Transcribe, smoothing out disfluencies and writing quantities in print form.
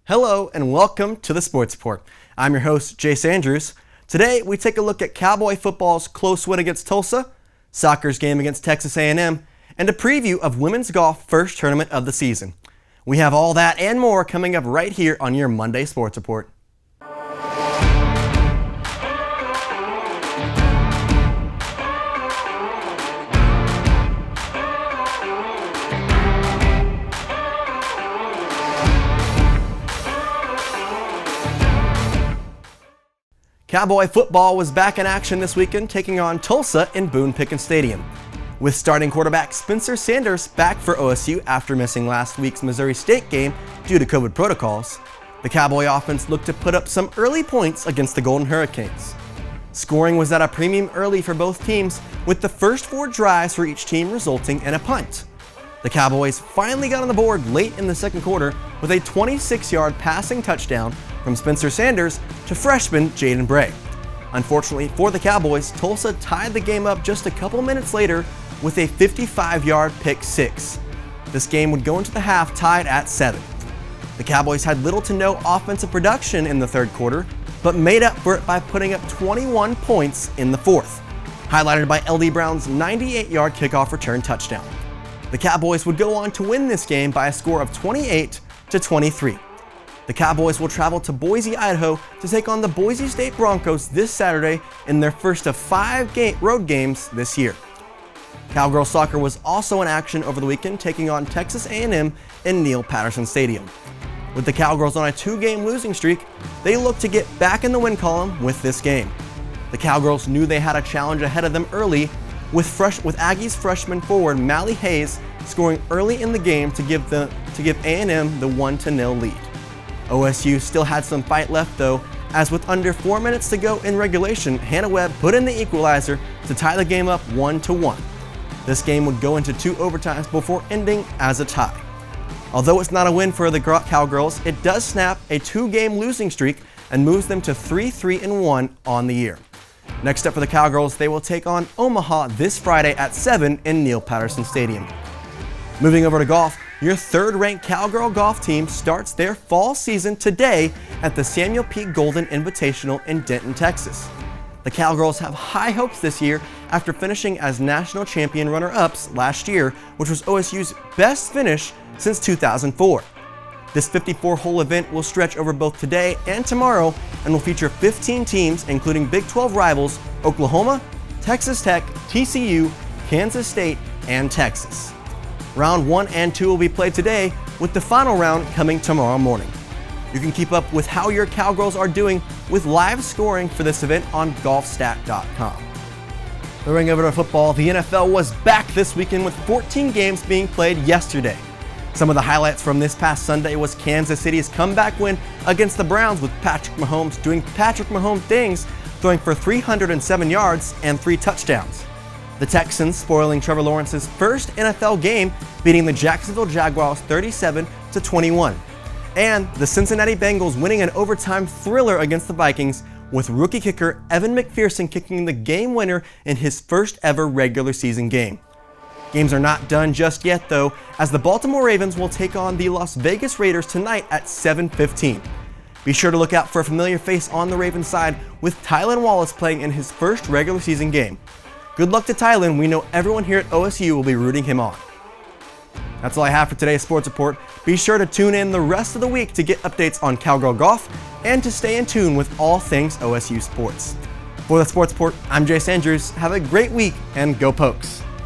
Hello and welcome to the Sports Report. I'm your host, Jace Andrews. Today we take a look at Cowboy Football's close win against Tulsa, soccer's game against Texas A&M, and a preview of women's golf first tournament of the season. We have all that and more coming up right here on your Monday Sports Report. Cowboy Football was back in action this weekend, taking on Tulsa in Boone Pickens Stadium. With starting quarterback Spencer Sanders back for OSU after missing last week's Missouri State game due to COVID protocols, the Cowboy offense looked to put up some early points against the Golden Hurricanes. Scoring was at a premium early for both teams, with the first 4 drives for each team resulting in a punt. The Cowboys finally got on the board late in the second quarter with a 26-yard passing touchdown from Spencer Sanders to freshman Jaden Bray. Unfortunately for the Cowboys, Tulsa tied the game up just a couple minutes later with a 55-yard pick six. This game would go into the half tied at 7. The Cowboys had little to no offensive production in the third quarter, but made up for it by putting up 21 points in the fourth, highlighted by LD Brown's 98-yard kickoff return touchdown. The Cowboys would go on to win this game by a score of 28-23. The Cowboys will travel to Boise, Idaho to take on the Boise State Broncos this Saturday in their first of 5 road games this year. Cowgirl Soccer was also in action over the weekend, taking on Texas A&M in Neil Patterson Stadium. With the Cowgirls on a 2-game losing streak, they look to get back in the win column with this game. The Cowgirls knew they had a challenge ahead of them early, with Aggies freshman forward Mally Hayes scoring early in the game to give A&M the 1-0 lead. OSU still had some fight left though, as with under 4 minutes to go in regulation, Hannah Webb put in the equalizer to tie the game up 1-1. This game would go into 2 overtimes before ending as a tie. Although it's not a win for the Cowgirls, it does snap a 2-game losing streak and moves them to 3-3-1 on the year. Next up for the Cowgirls, they will take on Omaha this Friday at 7 in Neil Patterson Stadium. Moving over to golf, your 3rd-ranked Cowgirl Golf team starts their fall season today at the Samuel P. Golden Invitational in Denton, Texas. The Cowgirls have high hopes this year after finishing as national champion runner-ups last year, which was OSU's best finish since 2004. This 54-hole event will stretch over both today and tomorrow and will feature 15 teams, including Big 12 rivals Oklahoma, Texas Tech, TCU, Kansas State, and Texas. Round 1 and 2 will be played today, with the final round coming tomorrow morning. You can keep up with how your Cowgirls are doing with live scoring for this event on golfstat.com. Moving over to football, the NFL was back this weekend with 14 games being played yesterday. Some of the highlights from this past Sunday was Kansas City's comeback win against the Browns, with Patrick Mahomes doing Patrick Mahomes things, throwing for 307 yards and 3 touchdowns. The Texans spoiling Trevor Lawrence's first NFL game, beating the Jacksonville Jaguars 37-21. And the Cincinnati Bengals winning an overtime thriller against the Vikings, with rookie kicker Evan McPherson kicking the game winner in his first ever regular season game. Games are not done just yet though, as the Baltimore Ravens will take on the Las Vegas Raiders tonight at 7:15. Be sure to look out for a familiar face on the Ravens side, with Tylan Wallace playing in his first regular season game. Good luck to Tylan. We know everyone here at OSU will be rooting him on. That's all I have for today's Sports Report. Be sure to tune in the rest of the week to get updates on Cowgirl Golf and to stay in tune with all things OSU Sports. For the Sports Report, I'm Jace Andrews. Have a great week and go Pokes!